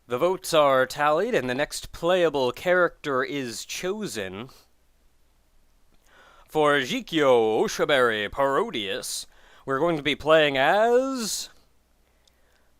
The votes are tallied, and the next playable character is chosen. For Jikkyou Oshaberi Parodius, we're going to be playing as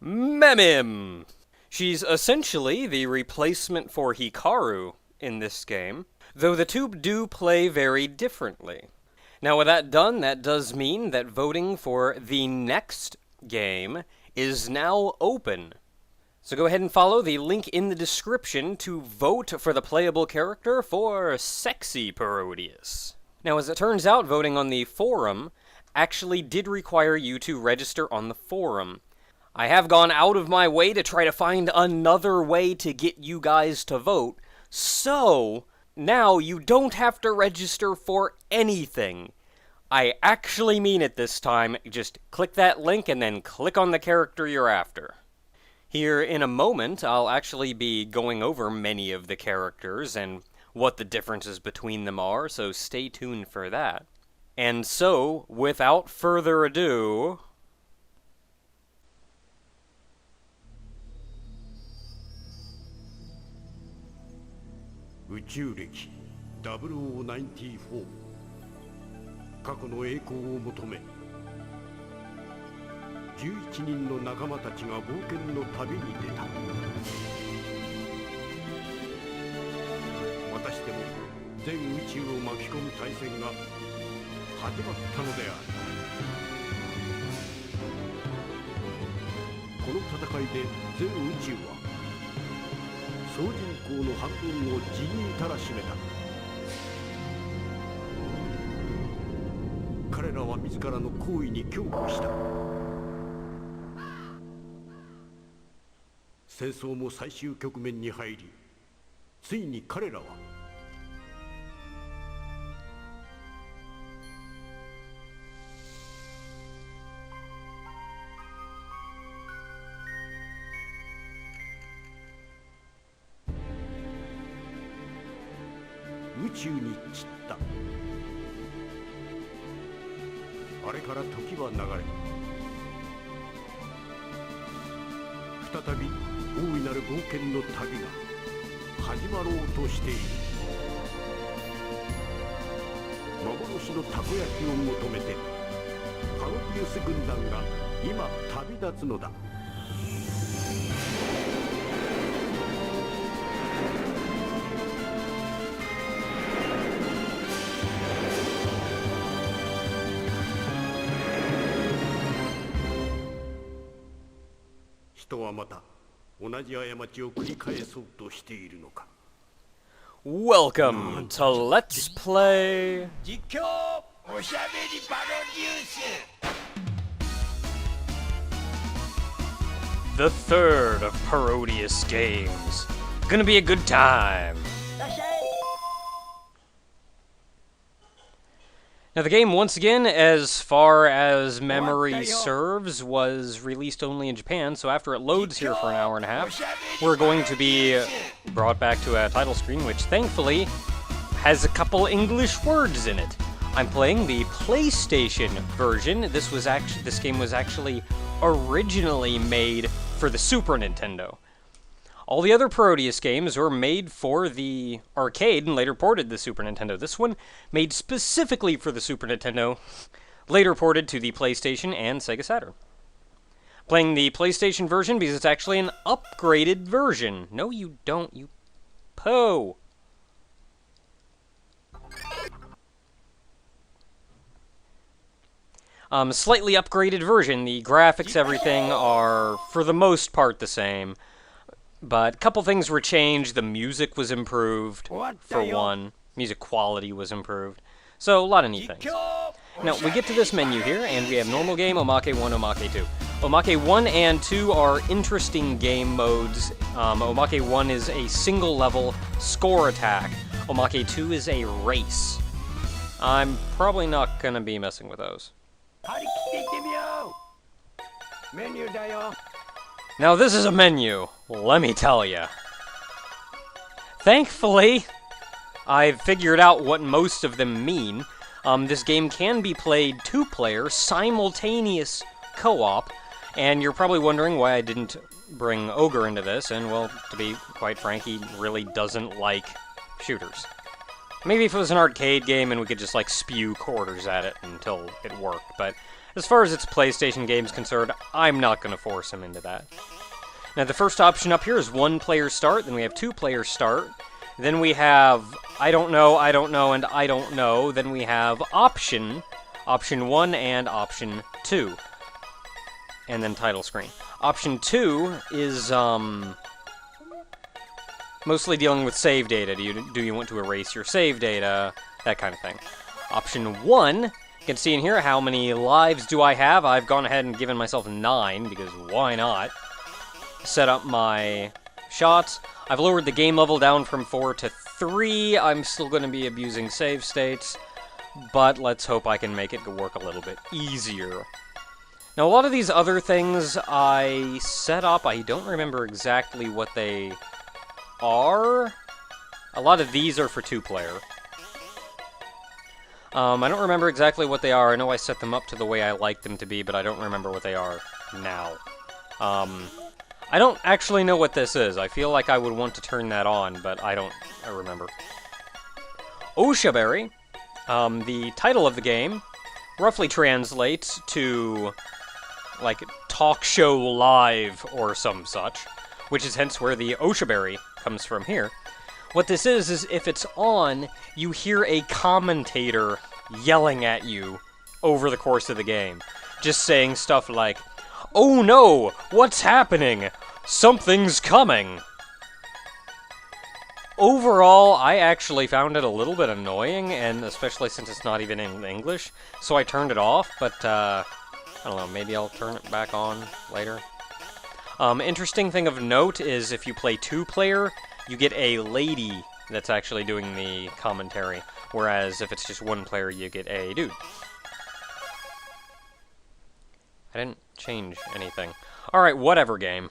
Memim. She's essentially the replacement for Hikaru in this game, though the two do play very differently. Now with that done, that does mean that voting for the next game is now open. So go ahead and follow the link in the description to vote for the playable character for Sexy Parodius. Now as it turns out, voting on the forum actually did require you to register on the forum. I have gone out of my way to try to find another way to get you guys to vote, so now you don't have to register for anything. I actually mean it this time. Just click that link and then click on the character you're after. Here in a moment, I'll actually be going over many of the characters and what the differences between them are, so stay tuned for that. And so, without further ado... Jikkyou 0094過去の栄光を求め11人の仲間たちが冒険の旅に出た。またしても全宇宙を巻き込む大戦が始まったのである。この戦いで全宇宙は総人口の半分を地にたらしめた。彼らは自らの行為に恐怖した。戦争も最終局面に入り、ついに彼らは宇宙に散った。あれから時は流れ、再び大いなる冒険の旅が始まろうとしている。幻のたこ焼きを求めてパロディウス軍団が今旅立つのだ。人はまた同じ過ちを繰り返そうとしているのか。Welcome to Let's Play Jikkyou Oshaberi Parodius, the third of Parodius games. Gonna be a good time. Now the game, once again, as far as memory serves, was released only in Japan, so after it loads here for an hour and a half, we're going to be brought back to a title screen, which thankfully has a couple English words in it. I'm playing the PlayStation version. This game was actually originally made for the Super Nintendo. All the other Parodius games were made for the arcade and later ported to the Super Nintendo. This one, made specifically for the Super Nintendo, later ported to the PlayStation and Sega Saturn. Playing the PlayStation version because it's actually an upgraded version. No, you don't, you po. Slightly upgraded version. The graphics, everything are, for the most part, the same. But a couple things were changed. The music was improved, for one. Music quality was improved. So, a lot of neat things. Now, we get to this menu here, and we have Normal Game, Omake 1, Omake 2. Omake 1 and 2 are interesting game modes. Omake 1 is a single-level score attack. Omake 2 is a race. I'm probably not going to be messing with those. Now this is a menu, let me tell ya. Thankfully, I've figured out what most of them mean. This game can be played two-player, simultaneous co-op, and you're probably wondering why I didn't bring Ogre into this, and, well, to be quite frank, he really doesn't like shooters. Maybe if it was an arcade game and we could just, like, spew quarters at it until it worked, but as far as its PlayStation game's concerned, I'm not going to force him into that. Now, the first option up here is 1-player start, then we have 2-player start, then we have I don't know, and I don't know, then we have option 1 and option 2, and then title screen. Option 2 is, mostly dealing with save data. Do you want to erase your save data? That kind of thing. Option 1, you can see in here how many lives do I have. I've gone ahead and given myself 9, because why not? Set up my shots. I've lowered the game level down from 4 to 3. I'm still going to be abusing save states, but let's hope I can make it work a little bit easier. Now, a lot of these other things I set up, I don't remember exactly what they are. A lot of these are for 2-player. I don't remember exactly what they are. I know I set them up to the way I like them to be, but I don't remember what they are now. I don't actually know what this is. I feel like I would want to turn that on, but I remember. Oshaberi, the title of the game, roughly translates to, like, talk show live or some such, which is hence where the Oshaberi comes from here. What this is if it's on, you hear a commentator yelling at you over the course of the game, just saying stuff like, "Oh no, what's happening? Something's coming." Overall, I actually found it a little bit annoying, and especially since it's not even in English, so I turned it off, but, I don't know, maybe I'll turn it back on later. Interesting thing of note is if you play 2-player, you get a lady that's actually doing the commentary, whereas if it's just 1-player, you get a dude. I didn't change anything. Alright, whatever game.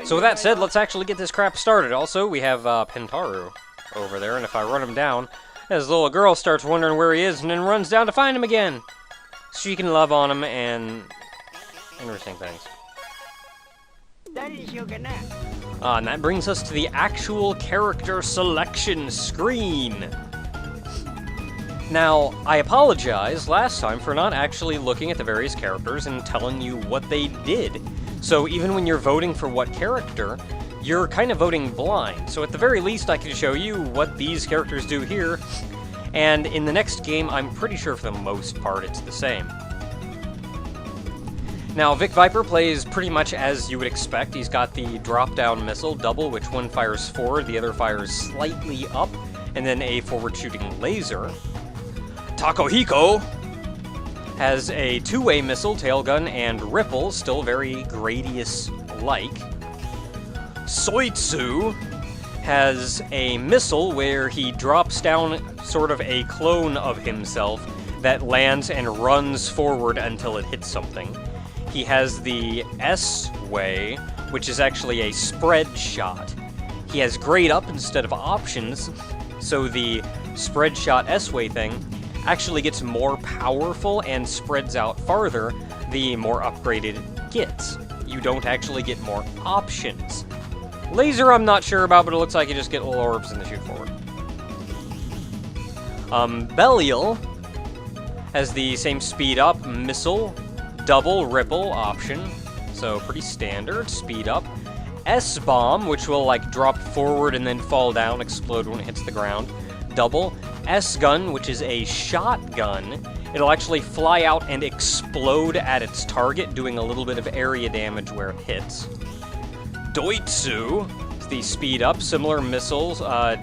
So with that said, let's actually get this crap started. Also, we have Pentaru over there, and if I run him down, this little girl starts wondering where he is and then runs down to find him again. She can love on him and interesting things. And that brings us to the actual character selection screen. Now, I apologize last time for not actually looking at the various characters and telling you what they did. So even when you're voting for what character, you're kind of voting blind. So at the very least, I can show you what these characters do here. And in the next game, I'm pretty sure for the most part it's the same. Now, Vic Viper plays pretty much as you would expect. He's got the drop-down missile, double, which one fires forward, the other fires slightly up, and then a forward-shooting laser. Takohiko has a 2-way missile, tail gun, and ripple, still very Gradius-like. Soitsu has a missile where he drops down sort of a clone of himself that lands and runs forward until it hits something. He has the S-way, which is actually a spread shot. He has grade up instead of options, so the spread shot S-way thing actually gets more powerful and spreads out farther the more upgraded it gets. You don't actually get more options. Laser I'm not sure about, but it looks like you just get little orbs and they shoot forward. Belial has the same speed up, missile, double, ripple option, so pretty standard, speed up. S-bomb, which will like drop forward and then fall down, explode when it hits the ground, double. S-gun, which is a shotgun, it'll actually fly out and explode at its target, doing a little bit of area damage where it hits. Doitsu is the speed up, similar missiles,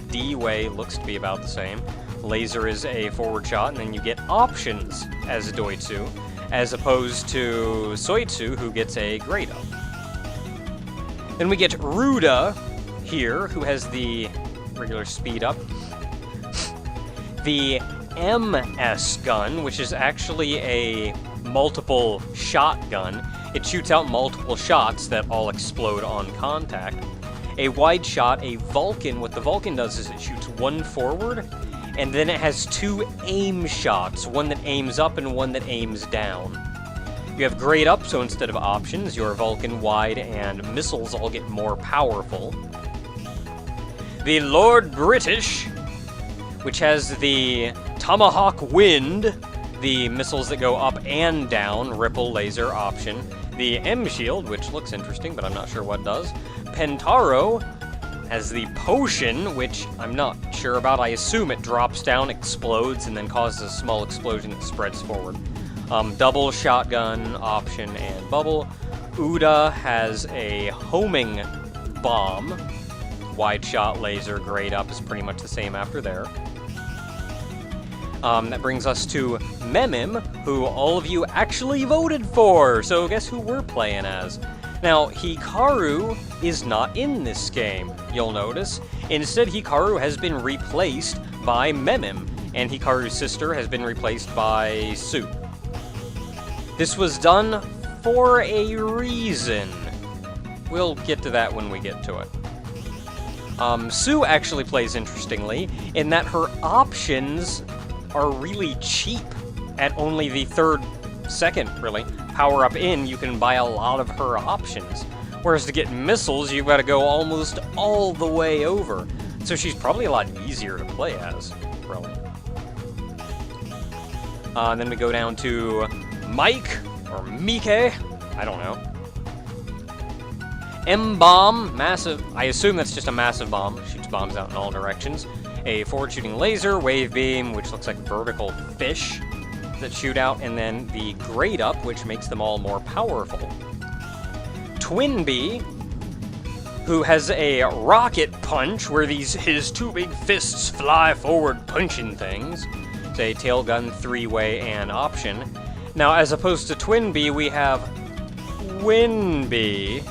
D-way looks to be about the same. Laser is a forward shot, and then you get options as a Doitsu, as opposed to Soitsu, who gets a grade up. Then we get Ruda here, who has the regular speed up. The MS gun, which is actually a multiple shot gun. It shoots out multiple shots that all explode on contact. A wide shot, a Vulcan, what the Vulcan does is it shoots one forward, and then it has 2 aim shots, one that aims up and one that aims down. You have grade up, so instead of options, your Vulcan, Wide, and missiles all get more powerful. The Lord British, which has the Tomahawk Wind, the missiles that go up and down, Ripple, Laser, Option. The M-Shield, which looks interesting, but I'm not sure what does. Pentaro has the Potion, which I'm not sure about. I assume it drops down, explodes, and then causes a small explosion that spreads forward. Double Shotgun, Option, and Bubble. Uda has a Homing Bomb. Wide Shot, Laser, Grade Up is pretty much the same after there. That brings us to Memim, who all of you actually voted for, so guess who we're playing as? Now, Hikaru is not in this game, you'll notice. Instead, Hikaru has been replaced by Memim, and Hikaru's sister has been replaced by Sue. This was done for a reason. We'll get to that when we get to it. Sue actually plays interestingly, in that her options are really cheap at only the second, power-up in. You can buy a lot of her options. Whereas to get missiles, you've got to go almost all the way over. So she's probably a lot easier to play as, really. And then we go down to Mike, or Mike, I don't know. M-Bomb, massive, I assume that's just a massive bomb, shoots bombs out in all directions. A forward-shooting laser, wave beam, which looks like vertical fish that shoot out, and then the grade up, which makes them all more powerful. Twin Bee, who has a rocket punch, where his 2 big fists fly forward punching things. It's a tail gun, 3-way, and option. Now, as opposed to Twin Bee, we have Win Bee,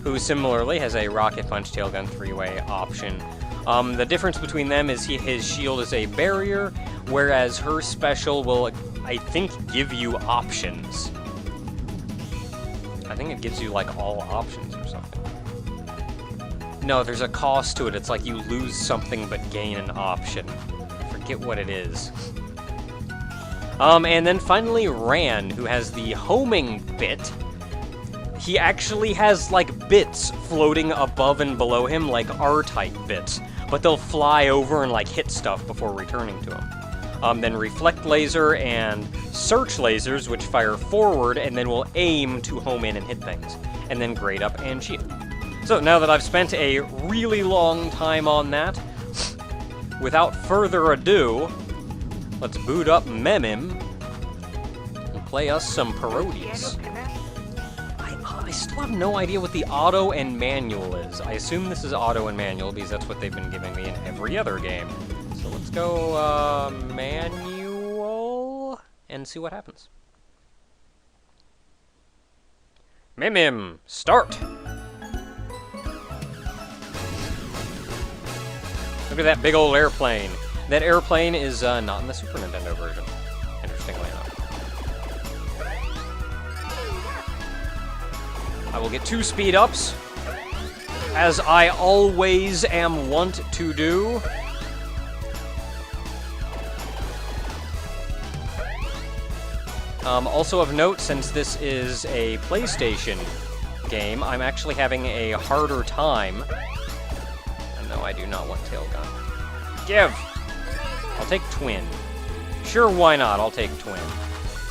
who similarly has a rocket punch, tail gun, 3-way, option. The difference between them is his shield is a barrier, whereas her special will, I think, give you options. I think it gives you, like, all options or something. No, there's a cost to it. It's like you lose something but gain an option. I forget what it is. And then finally Rand, who has the homing bit. He actually has, like, bits floating above and below him, like R-type bits. But they'll fly over and, like, hit stuff before returning to him. Then reflect laser and search lasers, which fire forward and then will aim to home in and hit things. And then grade up and shield. So now that I've spent a really long time on that, without further ado, let's boot up Memim and play us some Parodius. I still have no idea what the auto and manual is. I assume this is auto and manual because that's what they've been giving me in every other game. So let's go manual and see what happens. Memim, start! Look at that big old airplane. That airplane is not in the Super Nintendo version, interestingly enough. I will get 2 speed-ups, as I always am wont to do. Also of note, since this is a PlayStation game, I'm actually having a harder time. And no, I do not want tail gun. Give! I'll take twin. Sure, why not? I'll take twin.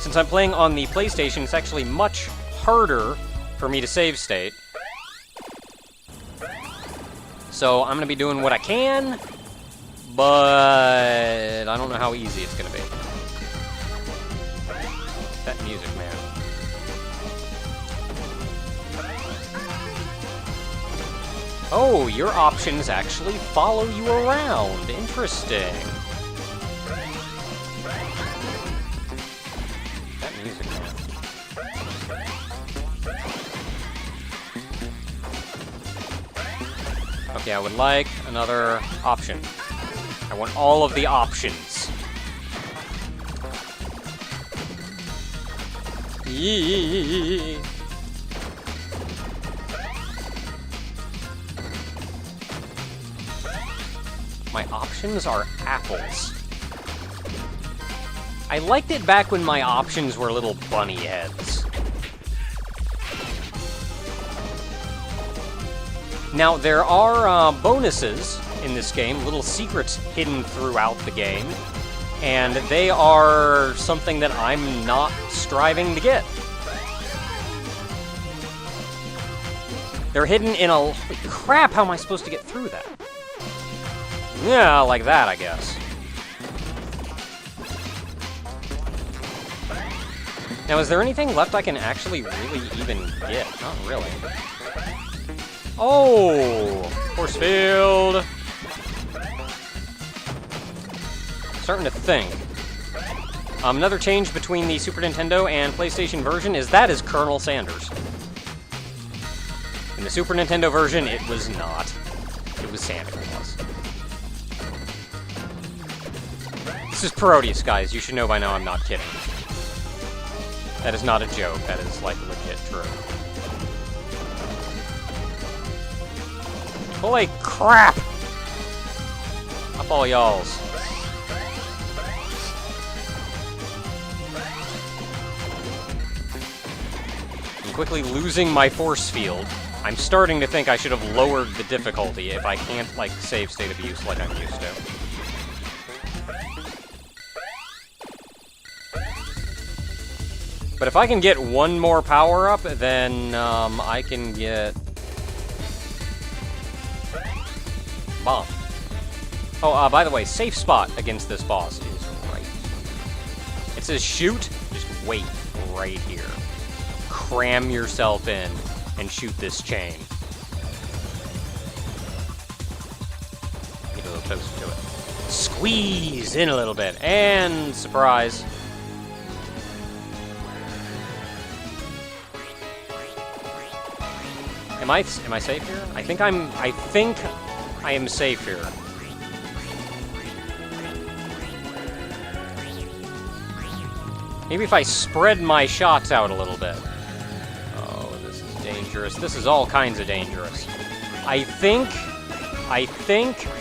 Since I'm playing on the PlayStation, it's actually much harder for me to save state. So I'm gonna be doing what I can, but I don't know how easy it's gonna be. That music, man. Oh, your options actually follow you around. Interesting. That music, man. Okay, I would like another option. I want all of the options. Yee. My options are apples. I liked it back when my options were little bunny heads. Now, there are bonuses in this game, little secrets hidden throughout the game, and they are something that I'm not striving to get. They're hidden in a... Holy crap, how am I supposed to get through that? Yeah, like that, I guess. Now, is there anything left I can actually really even get? Not really. Oh! Force field! Starting to think. Another change between the Super Nintendo and PlayStation version is that is Colonel Sanders. In the Super Nintendo version, it was not. It was Santa Claus. This is Parodius, guys. You should know by now I'm not kidding. That is not a joke. That is, like, legit true. Holy crap! Up all y'alls. I'm quickly losing my force field. I'm starting to think I should have lowered the difficulty if I can't, like, save state abuse like I'm used to. But if I can get one more power-up, then, I can get... Bomb. Oh, by the way, safe spot against this boss is right. It says shoot, just wait right here. Cram yourself in and shoot this chain. Get a little closer to it. Squeeze in a little bit, and surprise. Am I safe here? I think I am safe here. Maybe if I spread my shots out a little bit. Oh, this is dangerous. This is all kinds of dangerous. I think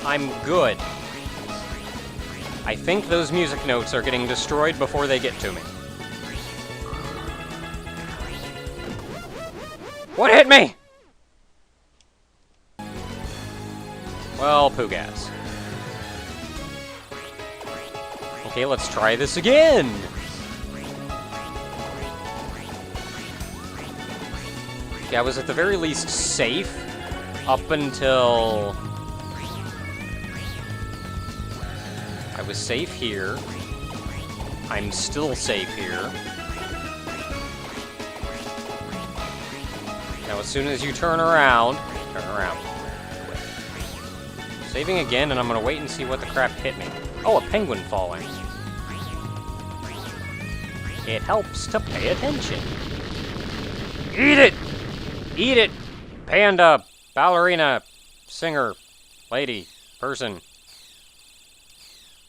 I'm good. I think those music notes are getting destroyed before they get to me. What hit me? Well, poo gas. Okay, let's try this again. Okay, I was at the very least safe up until... I was safe here. I'm still safe here. Now, as soon as you turn around... Saving again, and I'm gonna wait and see what the crap hit me. Oh, a penguin falling. It helps to pay attention. Eat it! Eat it! Panda, ballerina, singer, lady, person.